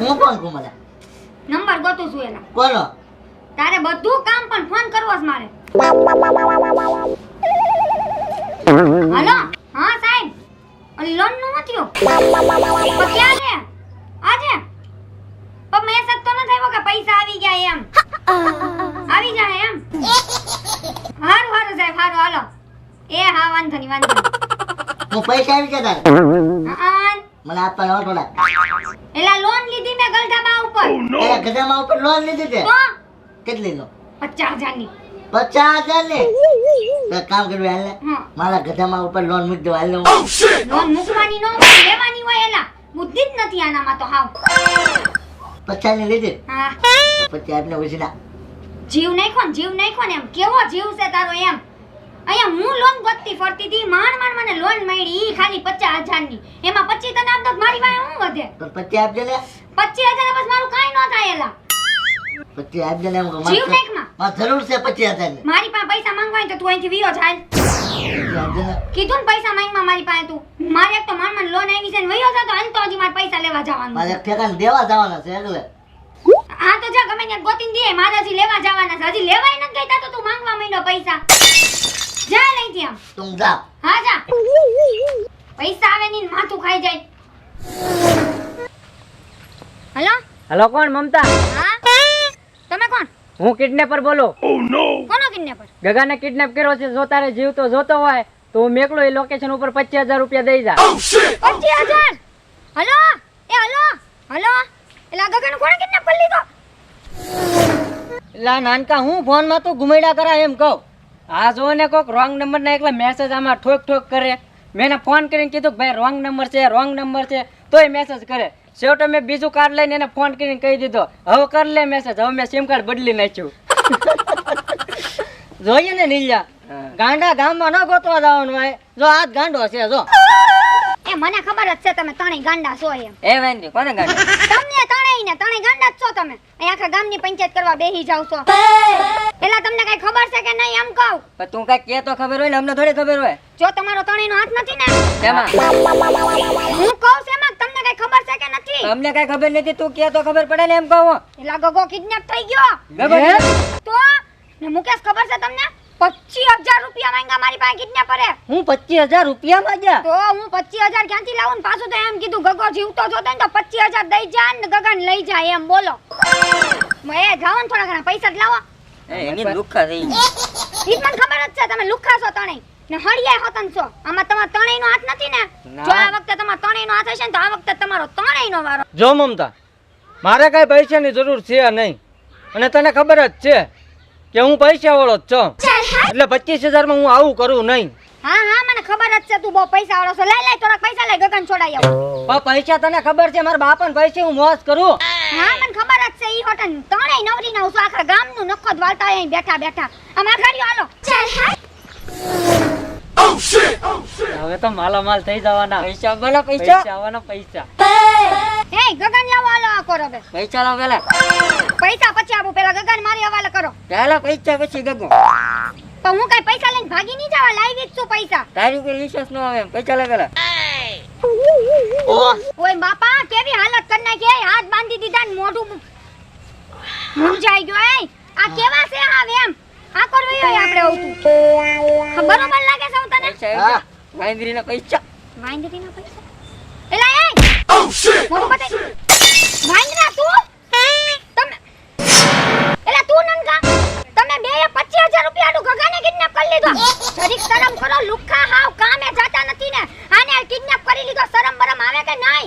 હું કોણ કુમલા નંબર ગોતું છું એના. બોલો. તારે બધું કામ પણ ફોન કરવો જ મારે. હાલો. હા સાહેબ. ઓલી લોન નું થયો. તો ક્યાં છે? આજે. પણ મેસેજ તો ન થયો કે પૈસા આવી ગયા એમ. આવી જાય એમ. હારું હારું સાહેબ હારું હાલો. એ હા વાંધો નહીં વાંધો નહીં. હું પૈસા આવી ગયા તારે હા મને આપવાનો થોડા. એલા લોન લીધી મેં ગલધાબા ઉપર. એલા ગધામાં ઉપર લોન લીધી તે તો કેટલી લો 50,000 ની. 50,000 ની. તો કામ કરવું હાલ ને હા. મારા ગધામાં ઉપર લોન મૂકી દો હાલ ને લોન મૂકવાની ન હોય લેવાની હોય એલા. બુદ્ધિ જ નથી આનામાં તો હાવ. 50 ની લીધી હા. તો 50 આપને ઉછીના જીવ નાખ્યો ને એમ કેવો જીવ છે તારો એમ. અહીંયા હું લોન ગોતતી ફરતી હતી માંડ મને લોન મળી ઈ ખાલી 50,000 ની. એમાં 25 તને આપતો મારી પાસે હું વધે. તો 50 આપજે ને 25,000 બસ મારું કાઈ ન થાય એલા. 50 આપજે ને જીવ નાખમાં. મારે જરૂર છે 50,000 ની. મારી પાસે પૈસા માંગવા હોય તો તું અહીંથી વિયો જાય. 50 આપજે ને કીધું ને પૈસા માંગમાં મારી પાસે તું. મારે એક તો માંડ લોન આવી છે ને વયો જા તો હાલ તો હજી મારે પૈસા લેવા જવાનું મારે છે. એક ઠેકાણે દેવા જવાના છે એટલે હા તો જા ગમે ત્યાં ગોતીને દે મારે હજી લેવા જવાના છે. હજી લેવાય નથી ગઈ તો તું માંગવા માંડ્યો પૈસા. જા લઈથી આમ. તું જા હા જા. પૈસા આવે ની માથું ખાઈ જાય. હેલો હેલો કોણ મમતા? હા તમે કોણ? હું કિડનેપર બોલું. કોનો કિડનેપર? ગગાને કિડનેપ કર્યો છે. જો તારે જીવતો જોતો હોય તો હું મેકલો એ લોકેશન ઉપર 25,000 રૂપિયા દઈ જા. 25,000. હલો એ હલો એલા ગગન કોણે કિડનેપ કરી લીધો? લા નાનકા હું ફોન માં તું ઘુમેડા કરા એમ કહું. આ જો ને કોક રોંગ નંબર ના એકલા મેસેજ આમાં ઠોક કરે. મેં એને ફોન કરીને કીધું કે ભાઈ રોંગ નંબર છે તોય મેસેજ કરે. છેવટે મેં બીજું કાર્ડ લઈને એને ફોન કરીને કહી દીધો હવે કર લે મેસેજ. હવે મેં સિમ કાર્ડ બદલી નાખ્યું. જોઈએ ને નીલિયા ગાંડા ગામમાં ન ગોતવા જવાનું હોય. જો આ જ ગાંડો છે જો. એ મને ખબર જ છે તમે ત્રણેય ગાંડા છો એમ. એ વેંદી કોને ગાંડા? તમને ત્રણેય ગાંડા જ છો તમે. અહીં આખા ગામની પંચાયત કરવા બેહી જાવ છો. એલા તમને કઈ ખબર છે કે નહીં એમ કહું? પણ તું કઈ કે તો ખબર હોય ને અમને થોડી ખબર હોય. જો તમારો ત્રણેયનો હાથ નથી ને એમાં હું કહું છું એમાં તમને કઈ ખબર છે કે નથી? અમને કઈ ખબર નથી. તું કે તો ખબર પડે ને એમ કહું. એલા ગગો કિડનેપ થઈ ગયો. તો ને મુકેશ ખબર છે તમને 25,000 રૂપિયા માંગ્યા મારી પાસે કિડનેપરે. હું 25,000 રૂપિયા માંગ્યા? તો હું 25,000 ક્યાંથી લાવું ને પાછું તો એમ કીધું ગગો જીવતો જોતો ને તો 25,000 દઈ જા ને ગગન લઈ જાય એમ બોલો. એ જાઓ ને થોડા ઘણા પૈસા જ લાવો. એની લુખા થઈ. ઈ મને ખબર જ છે તમે લુખા છો ત્રણેય ને હળિયા હોતન છો. આમાં તમારો ત્રણેયનો હાથ નથી ને. જો આ વખતે તમારો ત્રણેયનો હાથ હશે ને તો આ વખતે તમારો ત્રણેયનો વારો. જો મમતા મારે કઈ પૈસાની જરૂર છે નહીં અને તને ખબર જ છે કે હું પૈસા વાળો જ છું. એટલે 25,000 માં હું આવું કરું નહીં. હા મને ખબર જ છે તું બહુ પૈસા વાળો છો. લઈ થોડાક પૈસા લઈ ગગન છોડાઈ આવ. પણ પૈસા તને ખબર છે મારા બાપાને પૈસે હું મોજ કરું. હા મને ખબર જ છે ઈ હોટન ત્રણેય નવરી ના છું આખા ગામનું નખો જ વાળતા અહીં બેઠા આમાં ગાડીઓ હાલો. હવે તો માલામાલ થઈ જવાના. પૈસા બોલો પૈસા આવવાના પૈસા. એ ગગન લાવો હાલો આ કરો બે. પૈસા લાવ પેલા. પૈસા પછી આપું પેલા ગગન મારી હવાલે કરો. પેલા પૈસા પછી ગગો. પણ હું કઈ પૈસા લઈને ભાગી નહીં જવા લાવી જ છું પૈસા. તારી ઉપર વિશ્વાસ ન આવે એમ. પૈસા લે પેલા. ઓય બાપા કેવી હાલત કરી નાખી. હાથ બાંધી દીધા ને મોઢું મૂંઝાઈ ગયો. એ આ કેવા છે હાવ એમ આ કરવી હોય આપણે આવતું બરોબર લાગે છે તને? પૈસા વાંદરીના પૈસા. વાંદરીના પૈસા એલા એ મોઢું બતાઈ. વાંદરા તું તમે એલા તું નનકા તમે બે 25,000 રૂપિયા આડું ગગાને કિડનેપ કરી લીધો. જરીક શરમ કરો લુખા હાવ કામે જાતા નથી ને. આને કિડનેપ કરી લીધો. શરમ બરમ આવે કે નહીં?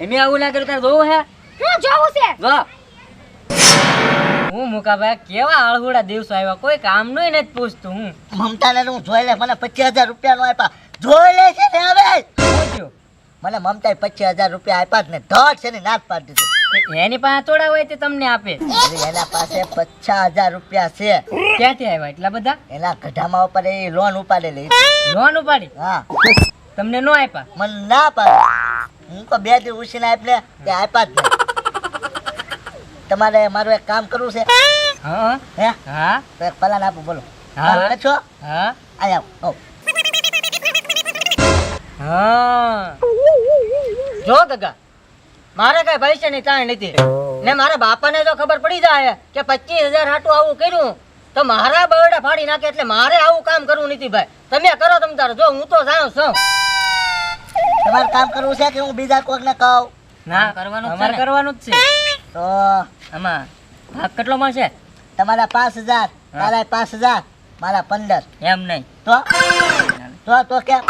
એમે આવું ના કર્યું તારે જોવું હે? હું જોવું છે વાહ હું મુકાભાઈ કેવા આળહુડા દિવસો આવ્યા. કોઈ કામ નું નથી પૂછતું. હું મમતાને હું જોઈ લે મને 25,000 રૂપિયા નો આપ્યા જોઈ લે છે ને હવે પૂછ્યું મને મમતાએ 25,000 રૂપિયા આપ્યા જ ને ધડ છે ને નાથ પાડી દીધું. એની પાસે થોડા હોય તે તમને આપે. અરે એના પાસે 50,000 રૂપિયા છે. ક્યાંથી આવ્યા એટલા બધા? એના ગઢામાં ઉપર એ લોન ઉપાડેલી. લોન ઉપાડી? હા તમને નો આપ્યા? મને ના પાડે. હું તો 2 દિવસ ઉછીને આપ્યા તે આપ્યા જ નહીં. તમારે મારું એક કામ કરવું છે. હા હે હા તો એક પલાન આપું બોલો. હા છો હા આયા આવો. હા જો ગગા મારે કઈ પૈસાની તાણ નથી ને મારા બાપાને જો ખબર પડી જાય કે 25,000 હાટું આવું કર્યું તો મારા બરડા ફાડી નાખે એટલે મારે આવું કામ કરવું નથી ભાઈ. તમે કરો તમ તારે, જો હું તો જાઉં છું. તમારે કામ કરવું છે કે હું બીજા કોકને કહું? ના કરવાનું અમારે કરવાનું જ છે. તો આમાં ભાગ કેટલો મળશે? તમારા 5,000, તારા 5,000, મારા 15. એમ નહીં, તો કેમ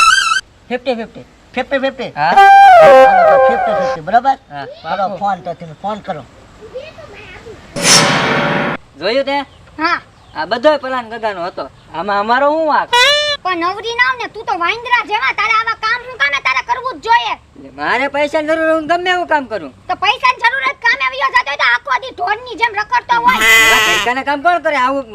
50-50. 50-50? હા હાલો તો 50-50 બરોબર. હા, કરો ફોન તો તમે ફોન કરો. જોયું તે? હા આ બધોય પ્લાન ગગાનો હતો. આમાં અમારો શું વાંક? પણ નવરી ના આવ ને, તું તો વાંદરા જેવા, તારે આવા કામ હું કામે તારે કરવું જ જોઈએ. મારે પૈસાની જરૂર હોય, હું ગમે એવું કામ કરું. તો પૈસાની જરૂર જ કામે આવ્યો જતો હોય તો આખો દી ઢોરની જેમ રખડતો હોય. પૈસાના કામ કોણ કરે? આવું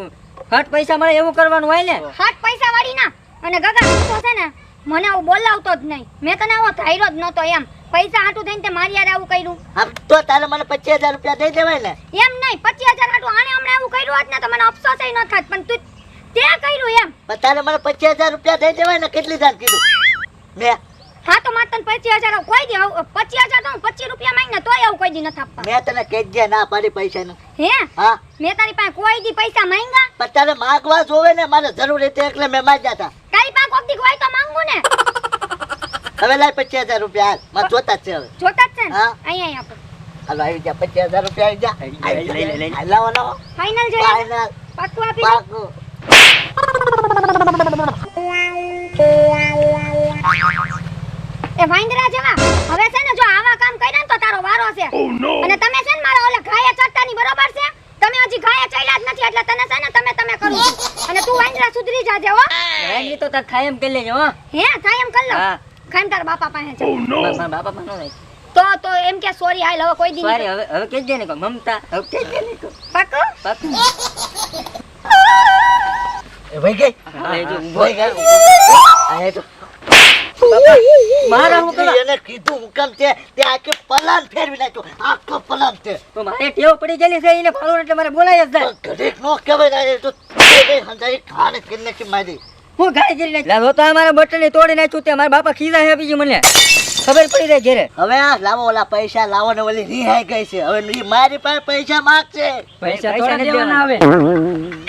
હટ પૈસા મળે એવું કરવાનું હોય ને. હાથ પૈસા વાળી ના. અને ગગા તું તો છે ને મને આવું બોલાવતો જ નહીં. મેં તને આવો ધાર્યો જ નતો એમ. પૈસા હાટું થઈને તે મારી યાર આવું કર્યું. હા તો તારે મને 25,000 રૂપિયા દઈ દેવાય ને. એમ નહીં, 25,000 હાટું આણે હમણાં આવું કર્યું હોત ને તો મને અફસોસ ય ન થાત. પણ તું તે કર્યું એમ. પણ તારે મને 25,000 રૂપિયા દઈ દેવાય ને. કેટલી વાર કીધું મેં? હા તો મારે તને 25,000 કોઈ દી 25,000 તો હું 25 રૂપિયા માંગ ને તોય આવું કોઈ દી નથી આપવા. મેં તને કહેજે ના પાડી પૈસાનું. હે હા મેં તારી પાસે કોઈ દી પૈસા માંગ્યા? પણ તારે માગવા જોવે ને, મારે જરૂર હતી એટલે મેં માંગ્યા હતા. તારી પાસે કોક દી હોય તો માંગુ ને. હવે લાય 25,000 રૂપિયા હાલ. મારે જોતા જ છે હવે. જોતા જ છે ને? હા. અહીંયા આપો. હાલો આવી જા. 25,000 રૂપિયા આવી જા. લઈ. હાલ લાવો લાવો. ફાઇનલ છે? ફાઇનલ. પાક્કું આપી દે. પાકું. એ વાંદરા જેવા, હવે છે ને જો આવા કામ કર્યા ને તો તારો વારો છે. અને તમે છે ને મારા ઓલે ઘાયે ચડતાની બરોબર છે. તમે હજી ઘાયે ચડ્યા જ નથી એટલે તને છે ને તમે કરું છું. અને તું વાંદરા સુધરી જાજે હો. એ તો તાર ખાય એમ કરી લેજો હો. હે થાય એમ કર લો. હા. ખાઈમ તારા બાપા પાસે છે. મારા બાપા પણ ન તો એમ કે સોરી હાલ હવે કોઈ દી સોરી હવે કહી દે ને કો મમતા હવે કહી દે ને કો પાક્કું? પાકું. એ ભાઈ ગઈ. હા, એ જો ઊભો. ભાઈ ગઈ. આ એ તો મારા હું કરવા? એને કીધું હુકમ છે તે આખે પલાન ફેરવી નાખ્યો. આખો પલાન છે. તો મારે ટેવ પડી ગયેલી છે એને ફાળો એટલે મારે બોલાય જ જાય. ઘડીક નો કહેવાય ને તો હંધાઈ ખાને કિન્ને કે મારી. હું ગાય ગીરી નાખી. લા તો મારા બટન તોડી નાખ્યું તે મારા બાપા ખીજા હે બીજું મને ખબર પડી રહી ઘેરે. હવે આ લાવો ઓલા પૈસા લાવો ને ઓલી રિહાઈ ગઈ છે. હવે ઈ મારી પાસે પૈસા માંગશે. પૈસા થોડા દેવાના આવે.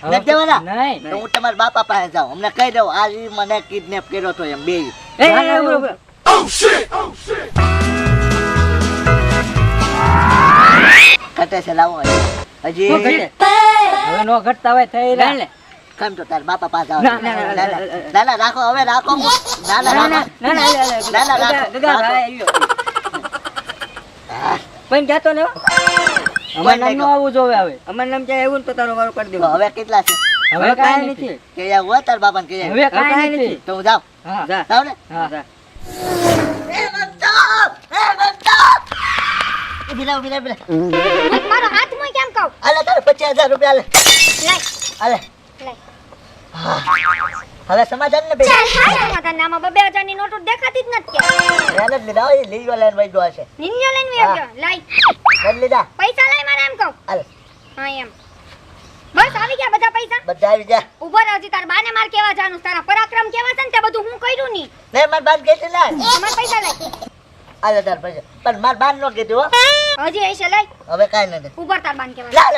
નથી દેવાના? નહીં. તો હું તમારા બાપા પાસે જાઉં. અમને કહી દઉં આ ઈ મને કિડનેપ કર્યો તો એમ બે. એ ઉભો. કટે છે લાવો હજી. શું ઘટે? હવે નો ઘટતા હોય થઈ રહ્યા. કેમ તો તાર બાપા પાસે જાવ. ના, ના, ના, ના ના રાખો હવે રાખો. ના ના ના રાખો. ના ના રાખો. ગગા ભાઈ આવ્યો. પણ જાતો ને અમાર નામ નો આવું જોવે હવે. અમાર નામ ક્યાં આવ્યું ને તો તારો વારો કરી તો દેવો. હવે કેટલા છે? હવે કાંઈ નથી. કે યા હોય તાર બાપાને કે હવે કાંઈ નથી. તો હું જાઉં. હા જા. જાઉં ને? હા જા. એ બચ્ચા! એ બચ્ચા! ઉભી રહે. મારો હાથ મોય કેમ કહું? આલે તારે 25,000 રૂપિયા આલે. લઈ આલે. લઈ. હવે સમાધાન ને બેન. માતા નામાં 2,000 ની નોટો દેખાતી જ નથી. એને જ લીધા હોય લીજો લઈને વઈ ગયો હશે. નિન્યો લઈને વેચજો. લઈ લઈ લીધા. પૈસા લઈ મારે એમ કહું. આલે. હા એમ બસ આવી ગયા બધા પૈસા. બધા આવી જા. ઉભો રહો હજી તાર બાને માર કેવા જાનું. તારા પરાક્રમ કેવા છે ને તે બધું હું કર્યું ની. ને માર બાન કીધી ને. તમાર પૈસા લઈ. આલે તાર પૈસા. પણ માર બાન નો કીધું હો. હજી હશે લઈ. હવે કાઈ નથી. ઉભર તાર બાન કેવા. લા.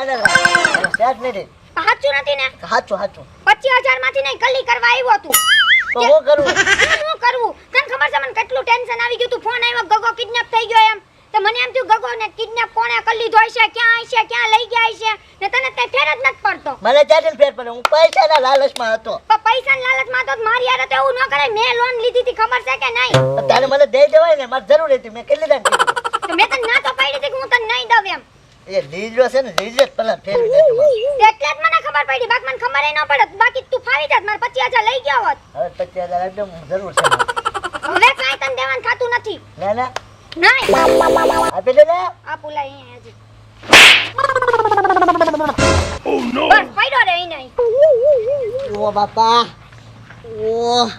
સેટ નથી. સાચું નથી ને? હાચું. 25,000 માંથી નહીં કલ્લી કરવા આવ્યો તું. તો હું કરું? શું કરવું? તને ખબર છે મને કેટલું ટેન્શન આવી ગયું તું. ફોન આવ્યો ગગો કિડનેપ થઈ ગયો એમ. તો મને એમ થયું ગગો ને કિડનેપ કોણે કરી લીધો હશે, ક્યાં હશે, ક્યાં લઈ ગયા હશે. ને તને કઈ ફેર જ નથી પડતો. મને ચાટીને ફેર પડે. હું પૈસાના લાલચમાં હતો. પણ પૈસાની લાલચમાં તો મારી યાર તો એવું ન કરાય. મેં લોન લીધી હતી ખબર છે કે નહીં? તારે મને દઈ દેવાય ને. મારે જરૂર હતી. મેં કેટલી દાન કીધું. તો મેં તને ના તો પાડી હતી કે હું તને નહીં દઉં એમ. એ લીજો છે ને લીજો જ પેલા ફેરવી નાખ્યું. એટલે જ મને ખબર પડી. બાકી મને ખબર ય ન પડત. બાકી તું ફાવી જાત. મારે 25,000 લઈ ગયો હોત. હવે 25,000 એકદમ જરૂર છે મારે. હવે કાંઈ તને દેવાનું થતું નથી. ના નહીં આપી દે ને. આ પુલા અહીંયા હજી. બસ પડ્યો રે અહીં નહીં. ઓ બાપા. ઓ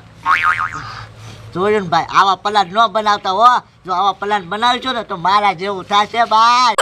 જોયું ને ભાઈ આવા પલાન ન બનાવતા હો. જો આવા પલાન બનાવશો ને તો મારા જેવું થશે ભાઈ.